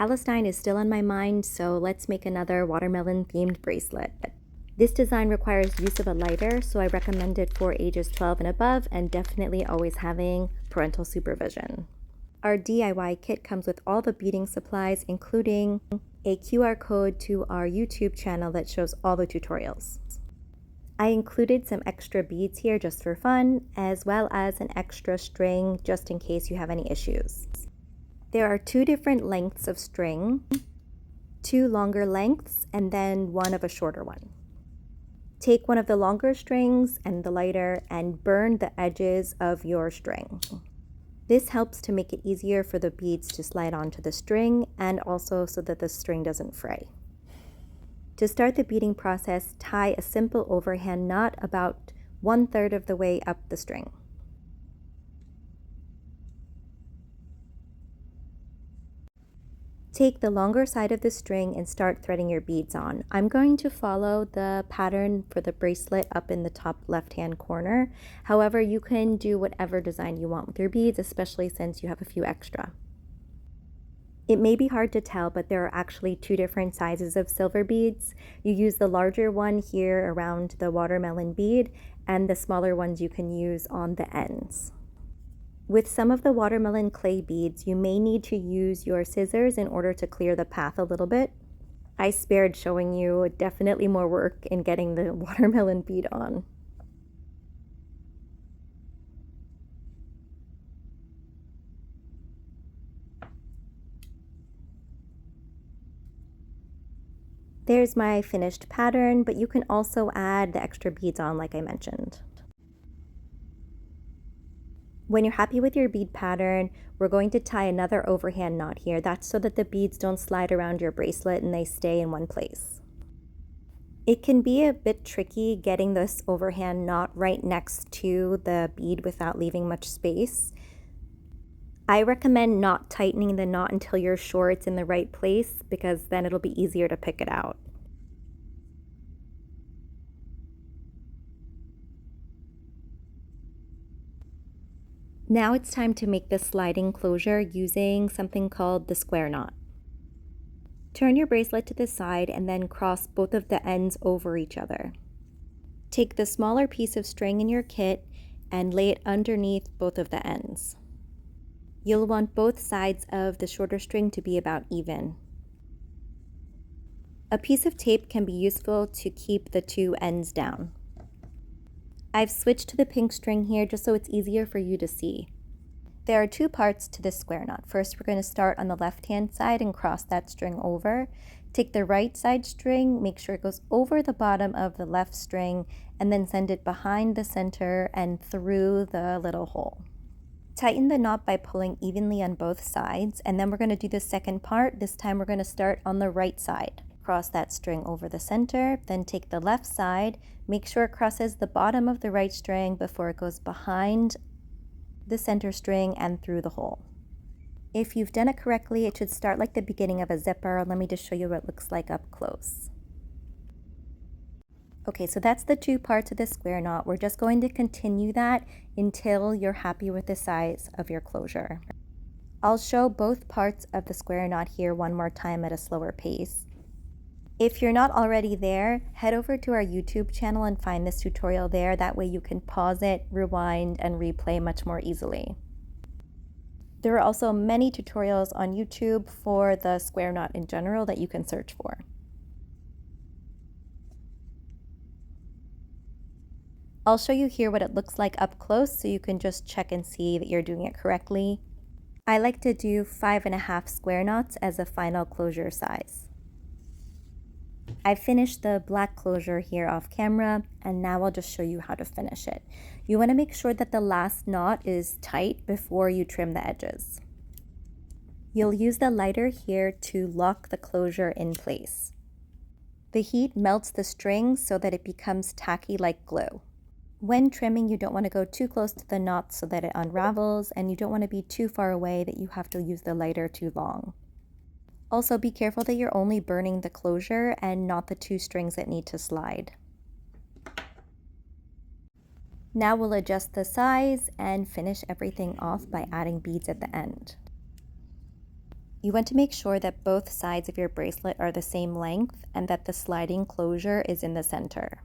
Palestine is still on my mind, so let's make another watermelon themed bracelet. This design requires use of a lighter, so I recommend it for ages 12 and above, and definitely always having parental supervision. Our DIY kit comes with all the beading supplies, including a QR code to our YouTube channel that shows all the tutorials. I included some extra beads here just for fun, as well as an extra string just in case you have any issues. There are 2 different lengths of string, 2 longer lengths, and then one of a shorter one. Take one of the longer strings and the lighter and burn the edges of your string. This helps to make it easier for the beads to slide onto the string and also so that the string doesn't fray. To start the beading process, tie a simple overhand knot about 1/3 of the way up the string. Take the longer side of the string and start threading your beads on. I'm going to follow the pattern for the bracelet up in the top left-hand corner. However, you can do whatever design you want with your beads, especially since you have a few extra. It may be hard to tell, but there are actually 2 different sizes of silver beads. You use the larger one here around the watermelon bead, and the smaller ones you can use on the ends. With some of the watermelon clay beads, you may need to use your scissors in order to clear the path a little bit. I spared showing you, definitely more work in getting the watermelon bead on. There's my finished pattern, but you can also add the extra beads on like I mentioned. When you're happy with your bead pattern, we're going to tie another overhand knot here. That's so that the beads don't slide around your bracelet and they stay in one place. It can be a bit tricky getting this overhand knot right next to the bead without leaving much space. I recommend not tightening the knot until you're sure it's in the right place, because then it'll be easier to pick it out. Now it's time to make the sliding closure using something called the square knot. Turn your bracelet to the side and then cross both of the ends over each other. Take the smaller piece of string in your kit and lay it underneath both of the ends. You'll want both sides of the shorter string to be about even. A piece of tape can be useful to keep the 2 ends down. I've switched to the pink string here just so it's easier for you to see. There are 2 parts to this square knot. First, we're going to start on the left-hand side and cross that string over. Take the right side string, make sure it goes over the bottom of the left string, and then send it behind the center and through the little hole. Tighten the knot by pulling evenly on both sides, and then we're going to do the second part. This time we're going to start on the right side. Cross that string over the center, then take the left side, make sure it crosses the bottom of the right string before it goes behind the center string and through the hole. If you've done it correctly, it should start like the beginning of a zipper. Let me just show you what it looks like up close. Okay, so that's the 2 parts of the square knot. We're just going to continue that until you're happy with the size of your closure. I'll show both parts of the square knot here one more time at a slower pace. If you're not already there, head over to our YouTube channel and find this tutorial there. That way you can pause it, rewind, and replay much more easily. There are also many tutorials on YouTube for the square knot in general that you can search for. I'll show you here what it looks like up close so you can just check and see that you're doing it correctly. I like to do 5.5 square knots as a final closure size. I finished the black closure here off camera, and now I'll just show you how to finish it. You want to make sure that the last knot is tight before you trim the edges. You'll use the lighter here to lock the closure in place. The heat melts the string so that it becomes tacky like glue. When trimming, you don't want to go too close to the knot so that it unravels, and you don't want to be too far away that you have to use the lighter too long. Also, be careful that you're only burning the closure and not the 2 strings that need to slide. Now we'll adjust the size and finish everything off by adding beads at the end. You want to make sure that both sides of your bracelet are the same length and that the sliding closure is in the center.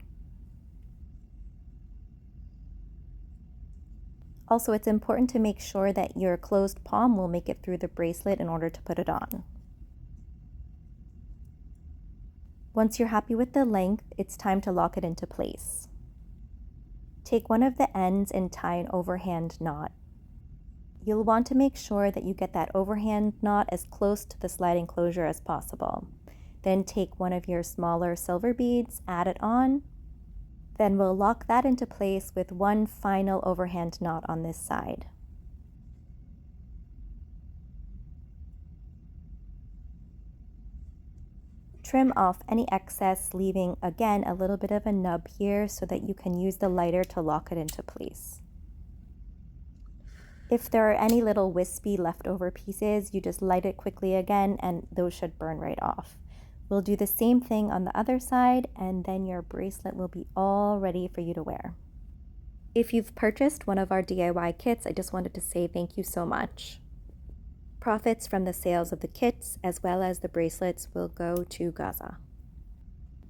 Also, it's important to make sure that your closed palm will make it through the bracelet in order to put it on. Once you're happy with the length, it's time to lock it into place. Take one of the ends and tie an overhand knot. You'll want to make sure that you get that overhand knot as close to the sliding closure as possible. Then take one of your smaller silver beads, add it on. Then we'll lock that into place with one final overhand knot on this side. Trim off any excess, leaving again a little bit of a nub here so that you can use the lighter to lock it into place. If there are any little wispy leftover pieces, you just light it quickly again and those should burn right off. We'll do the same thing on the other side and then your bracelet will be all ready for you to wear. If you've purchased one of our DIY kits, I just wanted to say thank you so much. Profits from the sales of the kits as well as the bracelets will go to Gaza.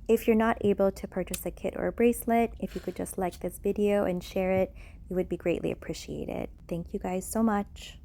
If you're not able to purchase a kit or a bracelet, if you could just like this video and share it, it would be greatly appreciated. Thank you guys so much.